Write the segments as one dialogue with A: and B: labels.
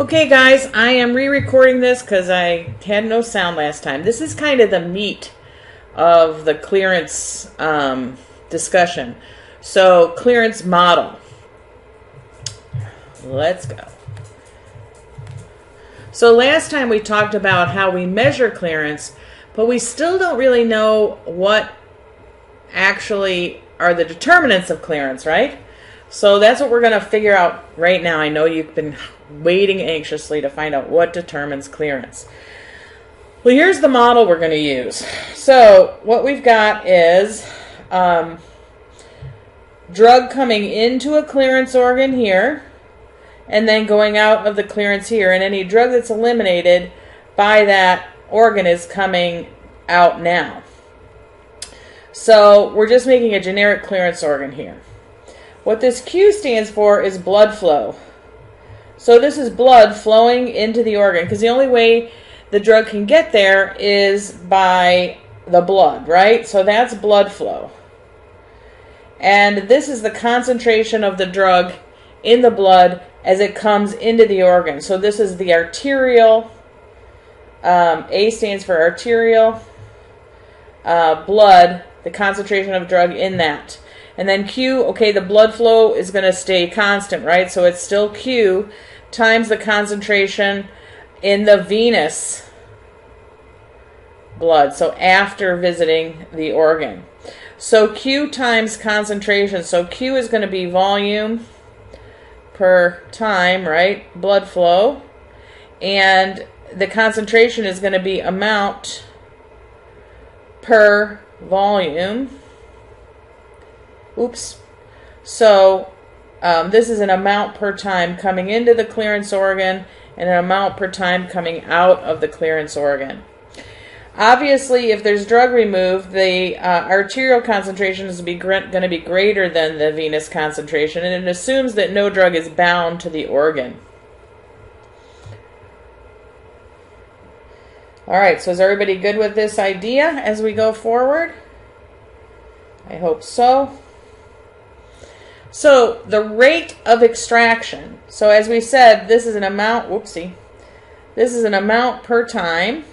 A: Okay, guys, I am re-recording this because I had no sound last time. This is kind of the meat of the clearance discussion. So, clearance model. Let's go. So last time we talked about how we measure clearance, but we still don't really know what actually are the determinants of clearance, right? So that's what we're going to figure out right now. I know you've been waiting anxiously to find out what determines clearance. Well, here's the model we're going to use. So what we've got is drug coming into a clearance organ here, and then going out of the clearance here, and any drug that's eliminated by that organ is coming out now. So we're just making a generic clearance organ here. What this Q stands for is blood flow. So this is blood flowing into the organ, because the only way the drug can get there is by the blood, right? So that's blood flow. And this is the concentration of the drug in the blood as it comes into the organ. So this is the arterial, A stands for arterial, blood, the concentration of drug in that. And then Q, okay, the blood flow is going to stay constant, right? So it's still Q times the concentration in the venous blood, so after visiting the organ. So Q times concentration, so Q is going to be volume per time, right? Blood flow. And the concentration is going to be amount per volume. Oops. So this is an amount per time coming into the clearance organ and an amount per time coming out of the clearance organ. Obviously, if there's drug removed, the arterial concentration is going to be greater than the venous concentration, and it assumes that no drug is bound to the organ. All right, so is everybody good with this idea as we go forward? I hope so. So the rate of extraction. So as we said, this is an amount, this is an amount per time.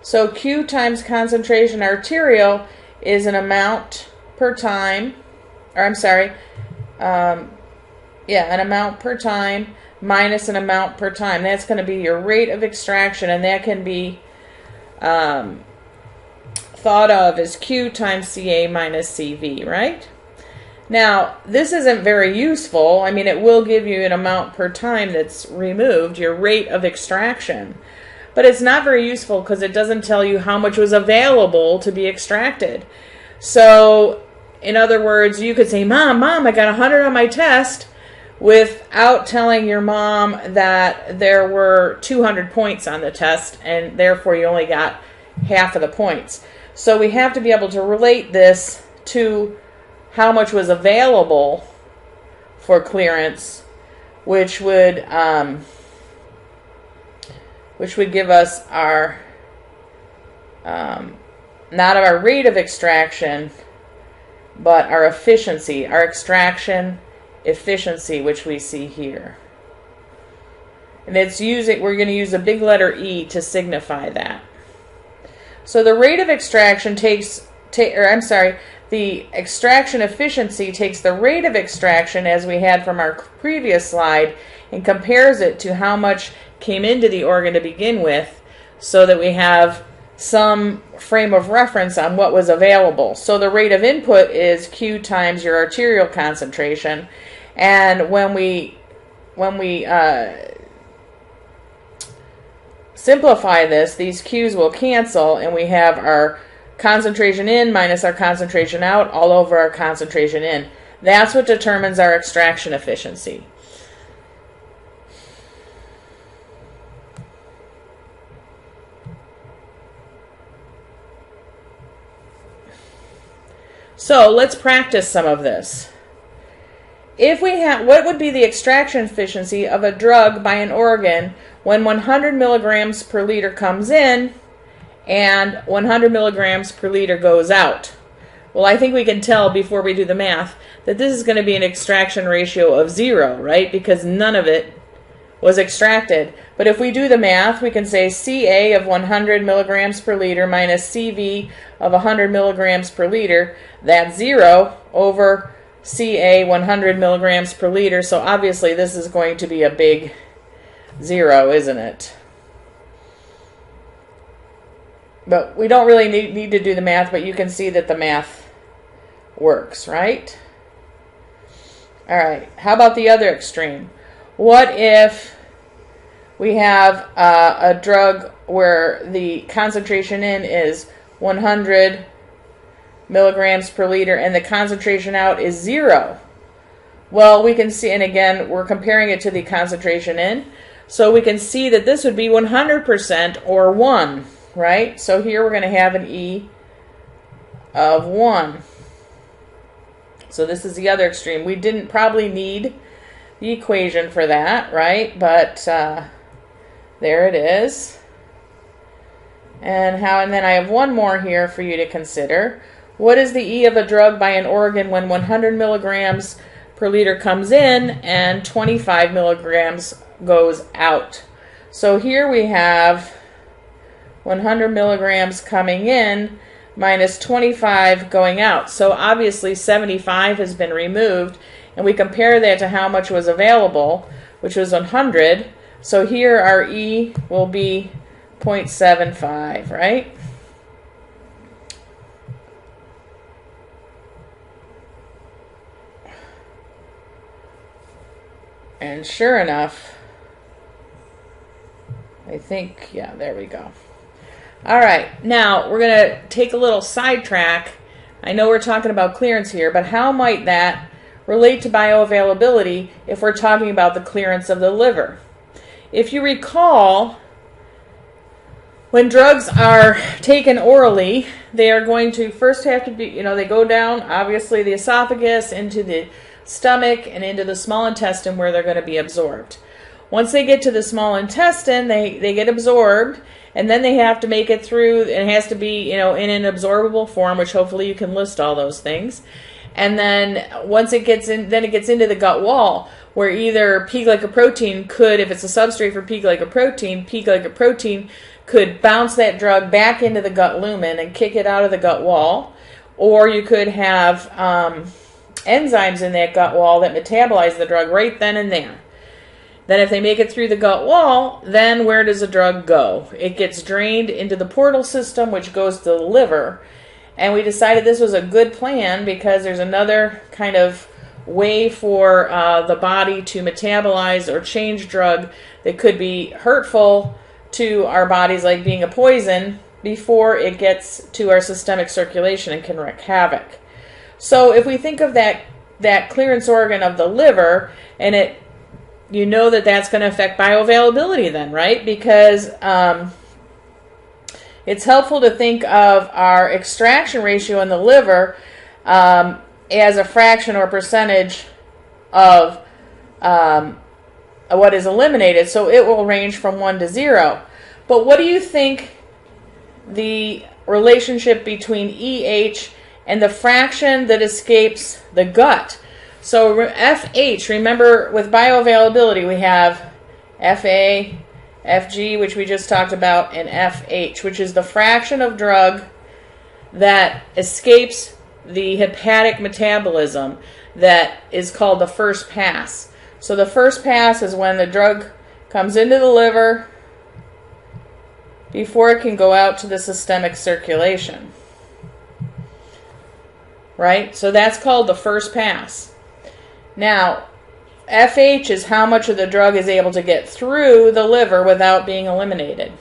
A: So Q times concentration arterial is an amount per time, or I'm sorry, an amount per time minus an amount per time. That's going to be your rate of extraction, and that can be thought of as Q times CA minus CV, right? Now, this isn't very useful. I mean, it will give you an amount per time that's removed, your rate of extraction. But it's not very useful because it doesn't tell you how much was available to be extracted. So, in other words, you could say, Mom, I got 100 on my test, without telling your mom that there were 200 points on the test, and therefore you only got half of the points. So we have to be able to relate this to how much was available for clearance, which would give us our not our rate of extraction, but our efficiency, our extraction efficiency, which we see here. And we're going to use a big letter E to signify that. So the rate of extraction the extraction efficiency takes the rate of extraction, as we had from our previous slide, and compares it to how much came into the organ to begin with, so that we have some frame of reference on what was available. So the rate of input is Q times your arterial concentration, and when we simplify this, these Q's will cancel, and we have our concentration in minus our concentration out all over our concentration in. That's what determines our extraction efficiency. So let's practice some of this. What would be the extraction efficiency of a drug by an organ when 100 milligrams per liter comes in and 100 milligrams per liter goes out? Well, I think we can tell before we do the math that this is going to be an extraction ratio of 0, right? Because none of it was extracted. But if we do the math, we can say Ca of 100 milligrams per liter minus Cv of 100 milligrams per liter, that's 0 over Ca 100 milligrams per liter. So obviously this is going to be a big 0, isn't it? But we don't really need to do the math, but you can see that the math works, right? All right, how about the other extreme? What if we have a drug where the concentration in is 100 milligrams per liter and the concentration out is 0? Well, we can see, and again, we're comparing it to the concentration in, so we can see that this would be 100% or 1, right? So here we're going to have an E of 1. So this is the other extreme. We didn't probably need the equation for that, right? But there it is. And then I have one more here for you to consider. What is the E of a drug by an organ when 100 milligrams per liter comes in and 25 milligrams goes out? So here we have 100 milligrams coming in minus 25 going out. So obviously 75 has been removed, and we compare that to how much was available, which was 100. So here our E will be 0.75, right? And sure enough, I think, yeah, there we go. All right, now we're going to take a little sidetrack. I know we're talking about clearance here, but how might that relate to bioavailability if we're talking about the clearance of the liver? If you recall, when drugs are taken orally, they are going to first have to be, they go down, obviously, the esophagus, into the stomach, and into the small intestine where they're going to be absorbed. Once they get to the small intestine, they get absorbed, and then they have to make it through, and it has to be, in an absorbable form, which hopefully you can list all those things. And then once it gets in, then it gets into the gut wall, where either P-glycoprotein could, if it's a substrate for P-glycoprotein could bounce that drug back into the gut lumen and kick it out of the gut wall, or you could have enzymes in that gut wall that metabolize the drug right then and there. Then if they make it through the gut wall, then where does the drug go? It gets drained into the portal system, which goes to the liver. And we decided this was a good plan because there's another kind of way for the body to metabolize or change drug that could be hurtful to our bodies, like being a poison, before it gets to our systemic circulation and can wreak havoc. So if we think of that clearance organ of the liver, and that's going to affect bioavailability then, right? Because it's helpful to think of our extraction ratio in the liver as a fraction or percentage of what is eliminated. So it will range from 1 to 0. But what do you think the relationship between EH and the fraction that escapes the gut? So FH, remember with bioavailability we have FA, FG, which we just talked about, and FH, which is the fraction of drug that escapes the hepatic metabolism that is called the first pass. So the first pass is when the drug comes into the liver before it can go out to the systemic circulation. Right? So that's called the first pass. Now, FH is how much of the drug is able to get through the liver without being eliminated.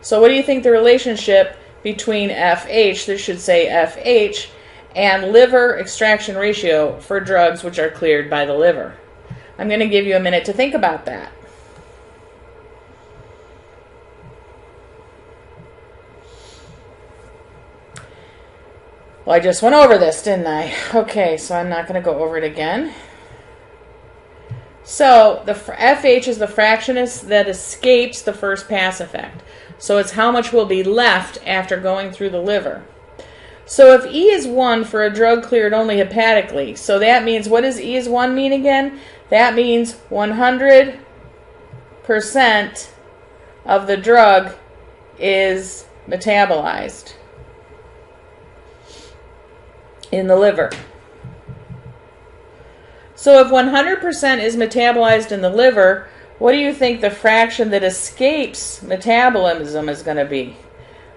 A: So what do you think the relationship between FH, this should say FH, and liver extraction ratio for drugs which are cleared by the liver? I'm going to give you a minute to think about that. Well, I just went over this, didn't I? Okay, so I'm not going to go over it again. So the FH is the fraction that escapes the first pass effect. So it's how much will be left after going through the liver. So if E is 1 for a drug cleared only hepatically, so that means, what does E is 1 mean again? That means 100 percent of the drug is metabolized in the liver. So if 100% is metabolized in the liver, what do you think the fraction that escapes metabolism is going to be?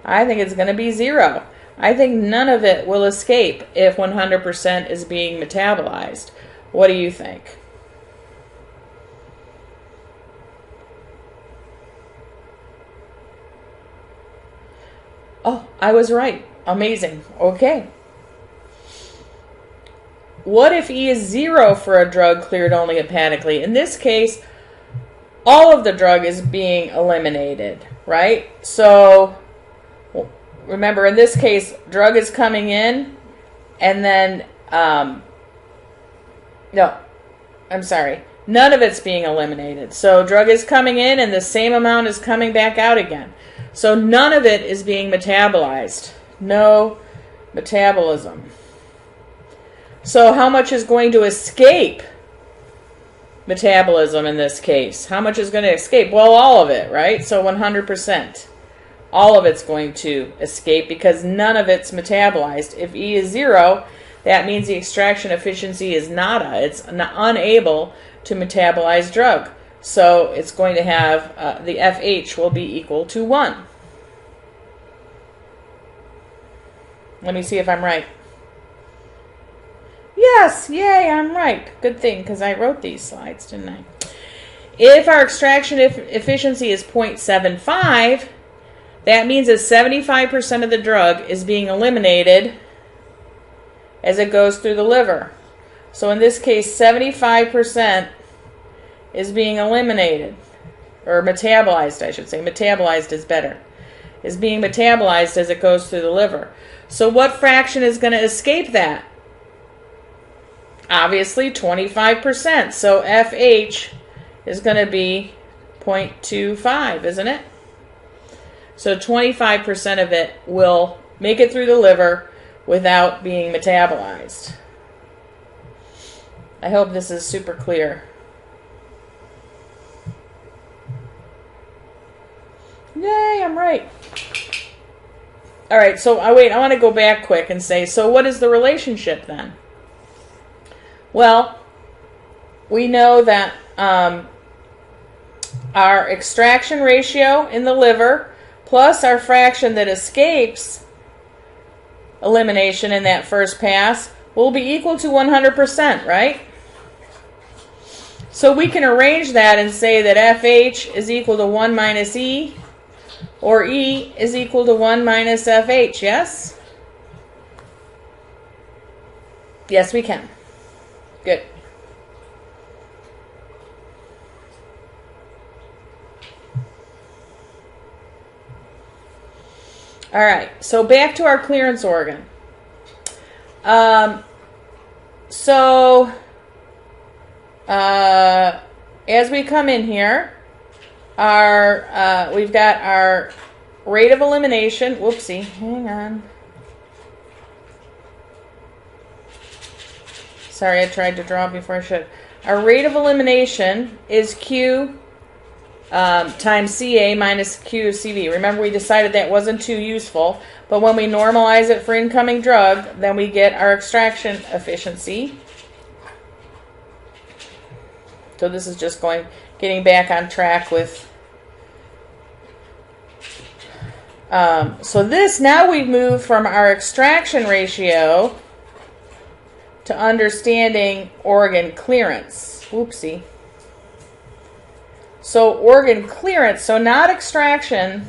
A: I think it's going to be 0. I think none of it will escape if 100% is being metabolized. What do you think? Oh, I was right. Amazing. Okay. What if E is 0 for a drug cleared only hepatically? In this case, all of the drug is being eliminated, right? So, remember, in this case, drug is coming in, and then, no, I'm sorry, none of it's being eliminated. So, drug is coming in, and the same amount is coming back out again. So, none of it is being metabolized. No metabolism. So, how much is going to escape metabolism in this case? How much is going to escape? Well, all of it, right? So 100%. All of it's going to escape because none of it's metabolized. If E is 0, that means the extraction efficiency is nada. It's unable to metabolize drug. So it's going to have, the FH will be equal to 1. Let me see if I'm right. Yes, yay, I'm right. Good thing, because I wrote these slides, didn't I? If our extraction efficiency is 0.75, that means that 75% of the drug is being eliminated as it goes through the liver. So in this case, 75% is being eliminated, or metabolized, I should say. Metabolized is better. Is being metabolized as it goes through the liver. So what fraction is going to escape that? Obviously 25%. So FH is going to be 0.25, isn't it? So 25% of it will make it through the liver without being metabolized. I hope this is super clear. Yay, I'm right. All right, so I want to go back quick and say, so what is the relationship then? Well, we know that our extraction ratio in the liver plus our fraction that escapes elimination in that first pass will be equal to 100%, right? So we can arrange that and say that FH is equal to 1 minus E, or E is equal to 1 minus FH, yes? Yes, we can. Good. All right, so back to our clearance organ. As we come in here, we've got our rate of elimination. Whoopsie, hang on. Sorry, I tried to draw before I should. Our rate of elimination is Q times CA minus Q CV. Remember, we decided that wasn't too useful, but when we normalize it for incoming drug, then we get our extraction efficiency. So this is just getting back on track with. So this, now we've moved from our extraction ratio to understanding organ clearance. Whoopsie. So organ clearance, so not extraction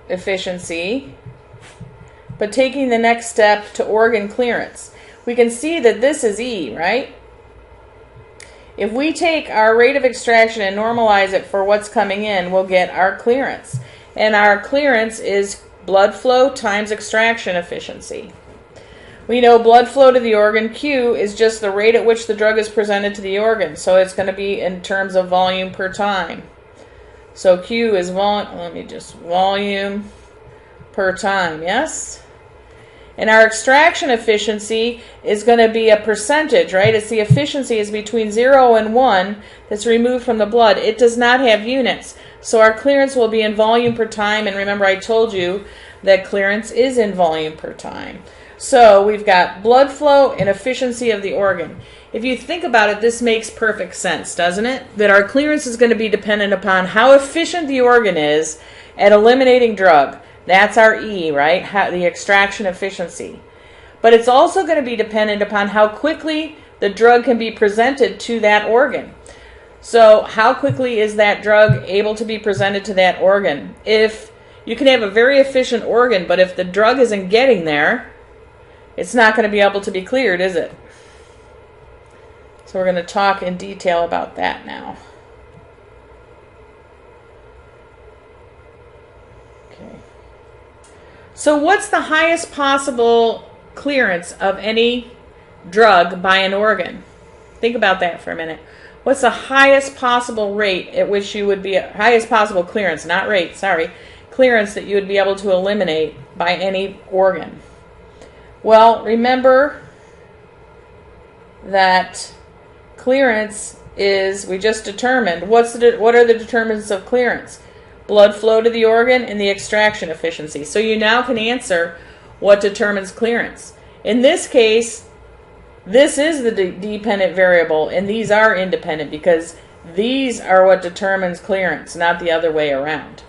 A: efficiency, but taking the next step to organ clearance. We can see that this is E, right? If we take our rate of extraction and normalize it for what's coming in, we'll get our clearance. And our clearance is blood flow times extraction efficiency. We know blood flow to the organ, Q, is just the rate at which the drug is presented to the organ. So it's going to be in terms of volume per time. So Q is volume per time, yes? And our extraction efficiency is going to be a percentage, right? It's the efficiency is between 0 and 1 that's removed from the blood. It does not have units. So our clearance will be in volume per time. And remember, I told you that clearance is in volume per time. So we've got blood flow and efficiency of the organ. If you think about it, this makes perfect sense, doesn't it? That our clearance is going to be dependent upon how efficient the organ is at eliminating drug. That's our E, right? The extraction efficiency. But it's also going to be dependent upon how quickly the drug can be presented to that organ. So how quickly is that drug able to be presented to that organ? If you can have a very efficient organ, but if the drug isn't getting there, it's not going to be able to be cleared, is it? So we're going to talk in detail about that now. Okay. So what's the highest possible clearance of any drug by an organ? Think about that for a minute. What's the highest possible rate at which you would be, highest possible clearance, not rate, sorry, clearance that you would be able to eliminate by any organ? Well, remember that clearance is, we just determined, what are the determinants of clearance? Blood flow to the organ and the extraction efficiency. So you now can answer what determines clearance. In this case, this is the dependent variable, and these are independent because these are what determines clearance, not the other way around.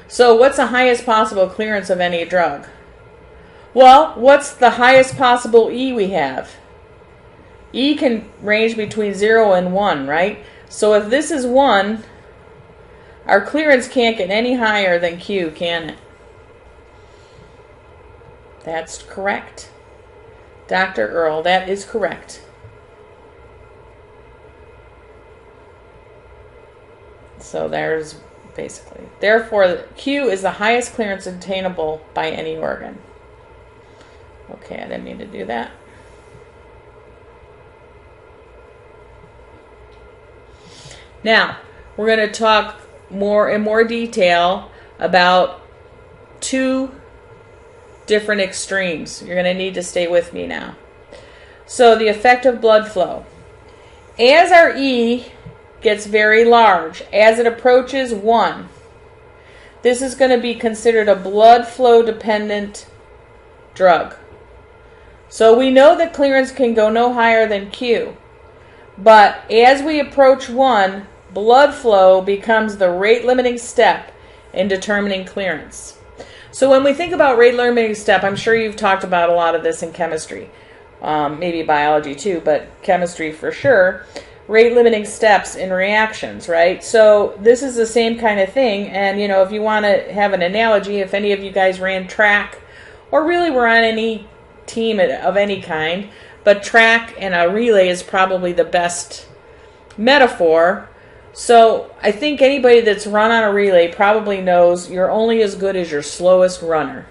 A: So what's the highest possible clearance of any drug? Well, what's the highest possible E we have? E can range between 0 and 1, right? So if this is 1, our clearance can't get any higher than Q, can it? That's correct. Dr. Earl, that is correct. So there's basically. Therefore, Q is the highest clearance attainable by any organ. Okay, I didn't mean to do that. Now, we're going to talk in more detail about two different extremes. You're going to need to stay with me now. So, the effect of blood flow. As our E gets very large, as it approaches 1, this is going to be considered a blood flow dependent drug. So we know that clearance can go no higher than Q. But as we approach 1, blood flow becomes the rate limiting step in determining clearance. So when we think about rate limiting step, I'm sure you've talked about a lot of this in chemistry. Maybe biology too, but chemistry for sure. Rate limiting steps in reactions, right? So this is the same kind of thing. And, you know, if you want to have an analogy, if any of you guys ran track or really were on any team of any kind, but track and a relay is probably the best metaphor. So I think anybody that's run on a relay probably knows you're only as good as your slowest runner.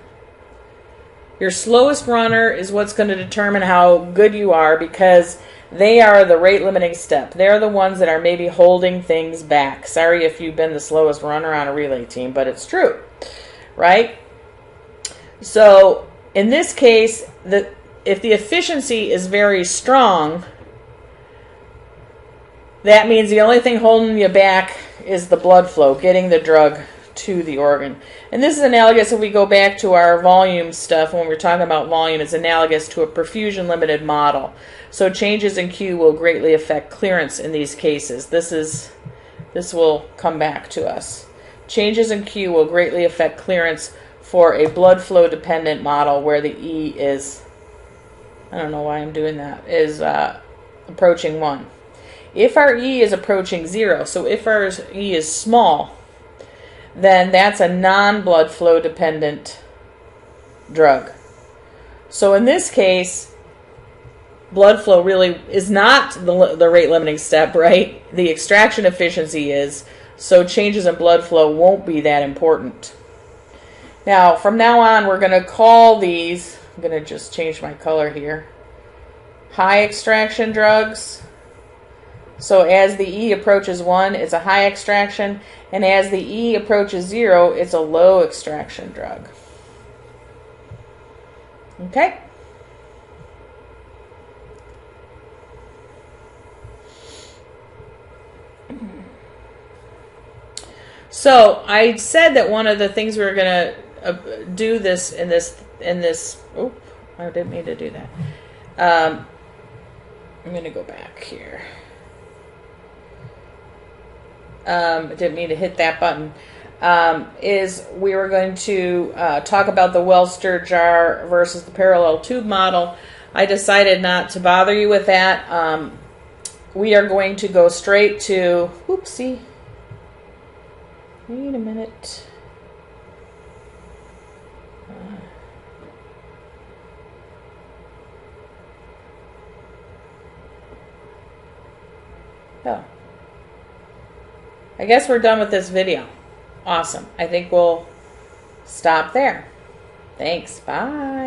A: Your slowest runner is what's going to determine how good you are, because they are the rate limiting step. They're the ones that are maybe holding things back. Sorry if you've been the slowest runner on a relay team, but it's true, right? So in this case, if the efficiency is very strong, that means the only thing holding you back is the blood flow, getting the drug to the organ. And this is analogous, if we go back to our volume stuff, when we're talking about volume, it's analogous to a perfusion limited model. So changes in Q will greatly affect clearance in these cases. This will come back to us. Changes in Q will greatly affect clearance for a blood flow dependent model where the E is, I don't know why I'm doing that, is approaching 1. If our E is approaching 0, so if our E is small, then that's a non-blood flow dependent drug. So in this case, blood flow really is not the rate limiting step, right? The extraction efficiency is, so changes in blood flow won't be that important. Now, from now on, we're going to call these, I'm going to just change my color here, high extraction drugs. So as the E approaches 1, it's a high extraction, and as the E approaches 0, it's a low extraction drug. Okay? So I said that one of the things we were going to do this in this. Oh, I didn't mean to do that. I'm going to go back here. I didn't mean to hit that button. Is we were going to talk about the well-stirred jar versus the parallel tube model. I decided not to bother you with that. We are going to go straight to, oopsie, wait a minute. Oh. I guess we're done with this video. Awesome. I think we'll stop there. Thanks. Bye.